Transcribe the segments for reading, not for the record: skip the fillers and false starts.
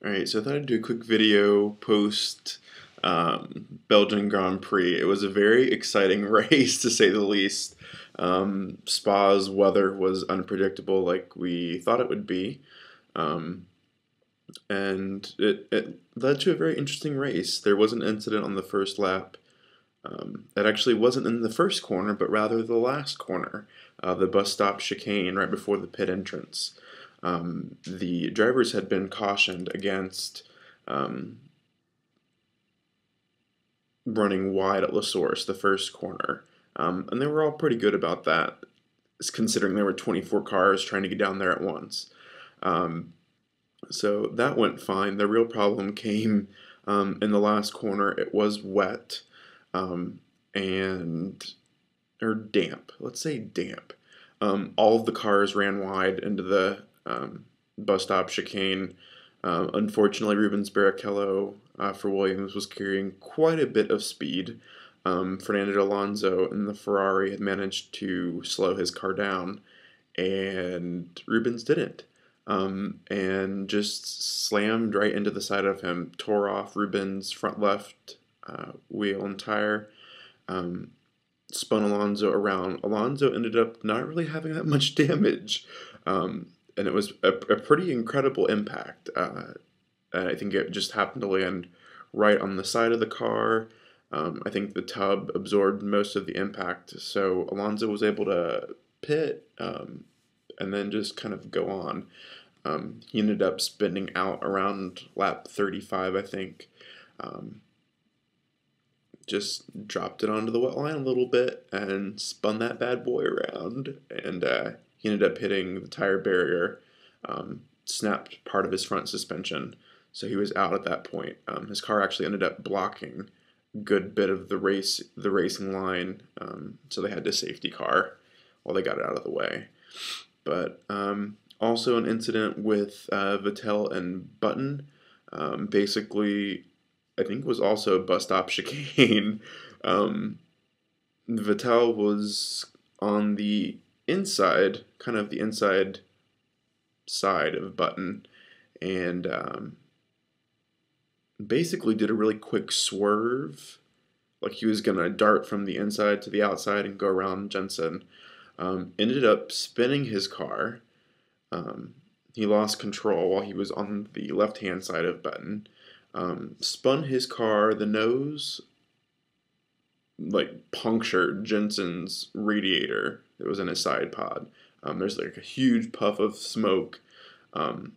Alright, so I thought I'd do a quick video post Belgian Grand Prix. It was a very exciting race to say the least. Spa's weather was unpredictable like we thought it would be. Um, and it led to a very interesting race. There was an incident on the first lap. It actually wasn't in the first corner, but rather the last corner, the bus stop chicane right before the pit entrance. The drivers had been cautioned against um, running wide at La Source, the first corner, and they were all pretty good about that, considering there were 24 cars trying to get down there at once. Um, so that went fine. The real problem came in the last corner. It was wet um, and or damp. Let's say damp. All of the cars ran wide into the bus stop chicane. Unfortunately, Rubens Barrichello for Williams was carrying quite a bit of speed. Fernando Alonso in the Ferrari had managed to slow his car down, and Rubens didn't. And just slammed right into the side of him, tore off Rubens' front left wheel and tire, um, spun Alonso around. Alonso ended up not really having that much damage, and it was a pretty incredible impact. I think it just happened to land right on the side of the car. I think the tub absorbed most of the impact, so Alonso was able to pit and then just kind of go on. He ended up spinning out around lap 35, I think. Just dropped it onto the wet line a little bit and spun that bad boy around, and he ended up hitting the tire barrier, snapped part of his front suspension, so he was out at that point. His car actually ended up blocking a good bit of the racing line, so they had to safety car while they got it out of the way. But also an incident with Vettel and Button. Basically, I think it was also a bus stop chicane. Vettel was on the inside, kind of the inside side of Button, and basically did a really quick swerve. Like he was going to dart from the inside to the outside and go around Jensen. Ended up spinning his car. He lost control while he was on the left-hand side of Button. Spun his car, the nose like punctured Jensen's radiator that was in his side pod. There's like a huge puff of smoke.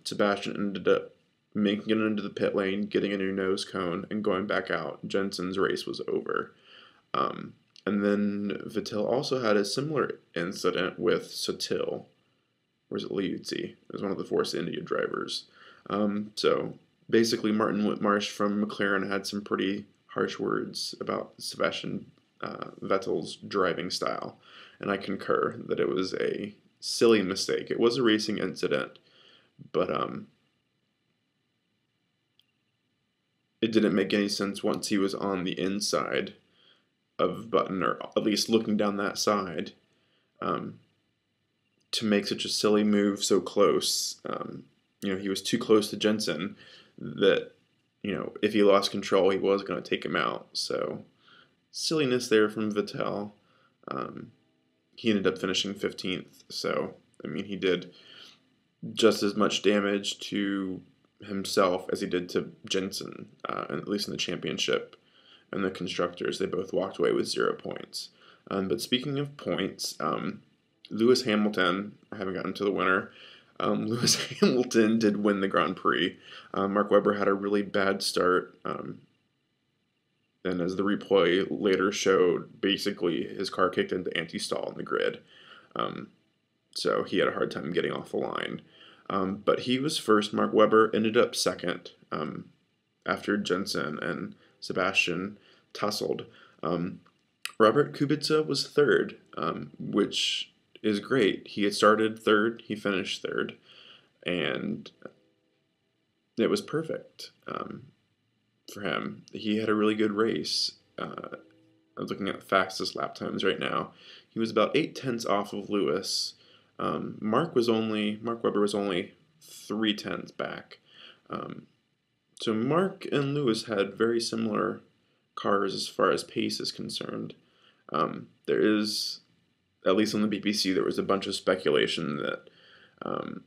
Sebastian ended up making it into the pit lane, getting a new nose cone, and going back out. Jensen's race was over. And then Vettel also had a similar incident with Sotil. Or was it Liuzzi? It was one of the Force India drivers. So basically, Martin Whitmarsh from McLaren had some pretty harsh words about Sebastian Vettel's driving style, and I concur that it was a silly mistake. It was a racing incident, but it didn't make any sense once he was on the inside of Button, or at least looking down that side, to make such a silly move so close. He was too close to Jensen that, if he lost control, he was going to take him out. So, silliness there from Vettel. He ended up finishing 15th. So, he did just as much damage to himself as he did to Jensen, at least in the championship. And the constructors, they both walked away with 0 points. But speaking of points, Lewis Hamilton, I haven't gotten to the winner. Lewis Hamilton did win the Grand Prix. Mark Webber had a really bad start, and as the replay later showed, basically his car kicked into anti-stall in the grid. So he had a hard time getting off the line. But he was first. Mark Webber ended up second after Jensen and Sebastian tussled. Robert Kubica was third, which is great. He had started third, he finished third, and it was perfect for him. He had a really good race. I'm looking at the fastest lap times right now. He was about 8/10 off of Lewis. Mark Webber was only 3/10 back. So Mark and Lewis had very similar cars as far as pace is concerned. There is, at least on the BBC, there was a bunch of speculation that um,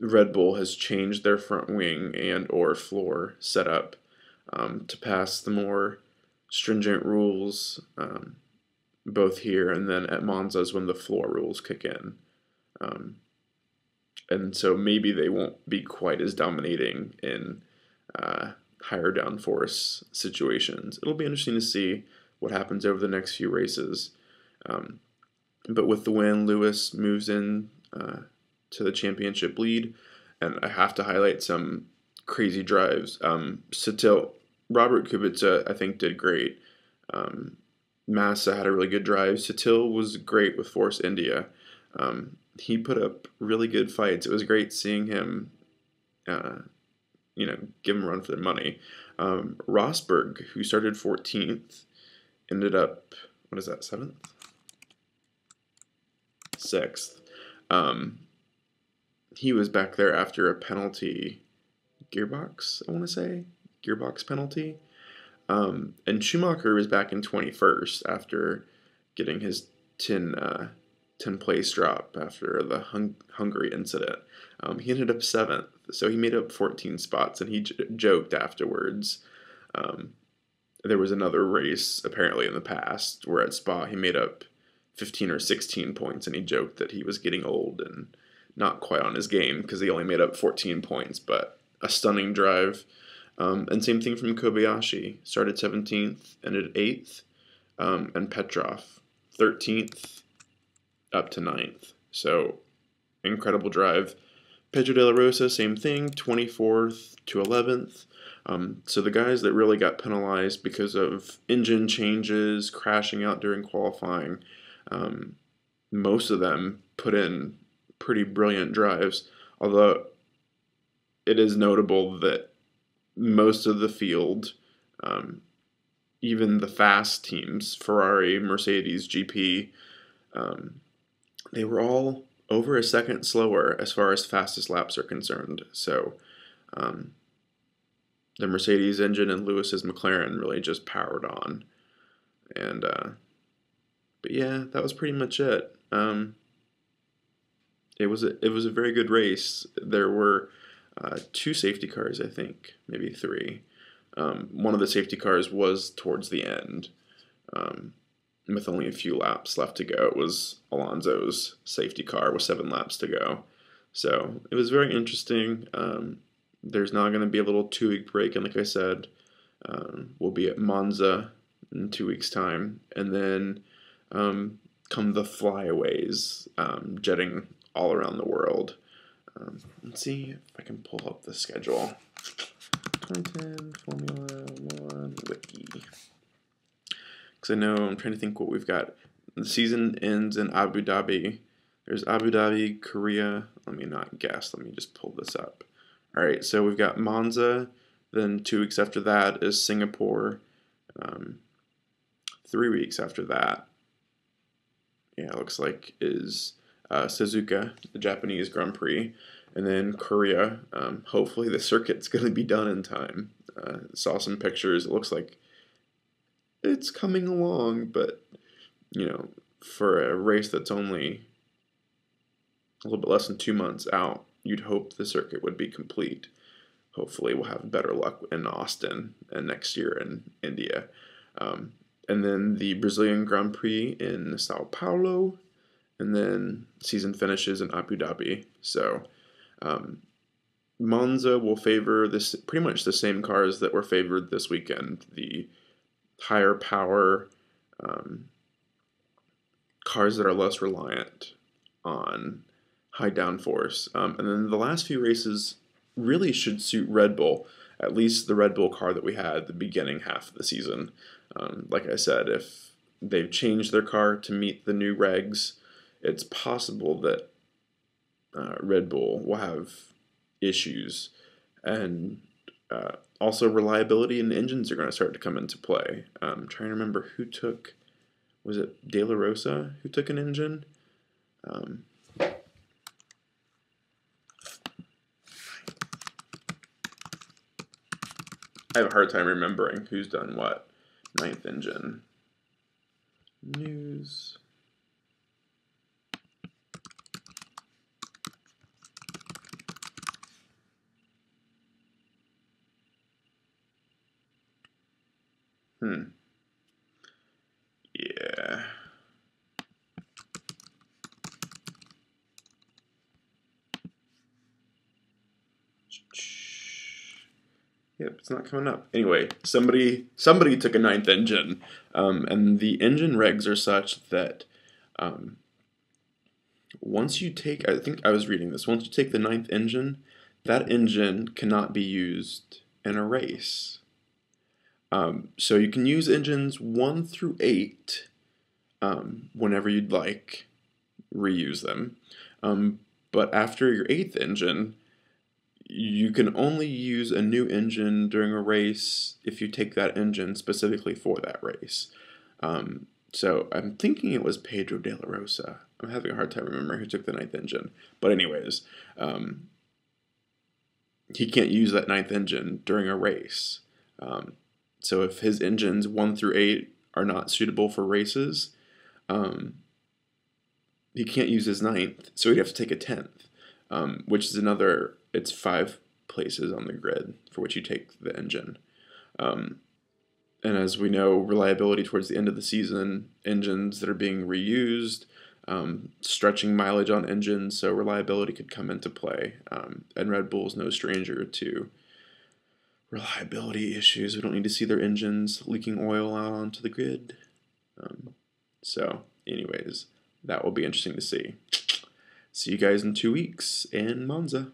Red Bull has changed their front wing and or floor setup to pass the more stringent rules, both here and then at Monza's when the floor rules kick in. Um, and so maybe they won't be quite as dominating in higher downforce situations. It'll be interesting to see what happens over the next few races. Um, but with the win, Lewis moves in to the championship lead, and I have to highlight some crazy drives. Robert Kubica, I think, did great. Massa had a really good drive. Satil was great with Force India. He put up really good fights. It was great seeing him, give him a run for their money. Rosberg, who started 14th, ended up, what is that, 7th? 6th. He was back there after a penalty gearbox, I want to say. Gearbox penalty. And Schumacher was back in 21st after getting his 10 place drop after the Hungary incident. He ended up 7th, so he made up 14 spots, and he joked afterwards. There was another race, apparently in the past, where at Spa he made up 15 or 16 points, and he joked that he was getting old and not quite on his game because he only made up 14 points, but a stunning drive. And same thing from Kobayashi. Started 17th, ended 8th, and Petrov 13th up to 9th. So incredible drive. Pedro de la Rosa, same thing, 24th to 11th. So the guys that really got penalized because of engine changes, crashing out during qualifying, most of them put in pretty brilliant drives, although it is notable that most of the field, even the fast teams, Ferrari, Mercedes, GP, they were all over a second slower as far as fastest laps are concerned. So the Mercedes engine and Lewis's McLaren really just powered on. And but yeah, that was pretty much it. It was a very good race. There were 2 safety cars, I think, maybe 3. One of the safety cars was towards the end, with only a few laps left to go. It was Alonso's safety car with 7 laps to go. So it was very interesting. There's now going to be a little 2-week break, and like I said, we'll be at Monza in 2 weeks' time, and then come the flyaways, jetting all around the world. Let's see if I can pull up the schedule. 2010 Formula 1 Wiki. Because I know, I'm trying to think what we've got. The season ends in Abu Dhabi. There's Abu Dhabi, Korea. Let me not guess. Let me just pull this up. All right, so we've got Monza. Then 2 weeks after that is Singapore. 3 weeks after that, yeah, it looks like is Suzuka, the Japanese Grand Prix, and then Korea. Hopefully the circuit's going to be done in time. Saw some pictures. It looks like it's coming along, but for a race that's only a little bit less than 2 months out, you'd hope the circuit would be complete. Hopefully we'll have better luck in Austin and next year in India. And then the Brazilian Grand Prix in Sao Paulo, and then season finishes in Abu Dhabi. So Monza will favor this pretty much the same cars that were favored this weekend. The higher power cars that are less reliant on high downforce. And then the last few races really should suit Red Bull, at least the Red Bull car that we had the beginning half of the season. Like I said, if they've changed their car to meet the new regs, it's possible that Red Bull will have issues. And also reliability and engines are going to start to come into play. I'm trying to remember who took, was it De La Rosa who took an engine? I have a hard time remembering who's done what. Ninth engine. News. Yeah. Yep, it's not coming up. Anyway, somebody took a ninth engine, and the engine regs are such that um, once you take, I think I was reading this, once you take the ninth engine, that engine cannot be used in a race. So you can use engines 1 through 8 whenever you'd like, reuse them. But after your 8th engine, you can only use a new engine during a race if you take that engine specifically for that race. So I'm thinking it was Pedro de la Rosa. I'm having a hard time remembering who took the ninth engine. But anyways, he can't use that ninth engine during a race. So if his engines 1 through 8 are not suitable for races, he can't use his ninth, so he'd have to take a 10th, which is another, it's 5 places on the grid for which you take the engine. And as we know, reliability towards the end of the season, engines that are being reused, stretching mileage on engines, so reliability could come into play. And Red Bull's no stranger to reliability issues. We don't need to see their engines leaking oil out onto the grid. So, anyways, that will be interesting to see. See you guys in 2 weeks in Monza.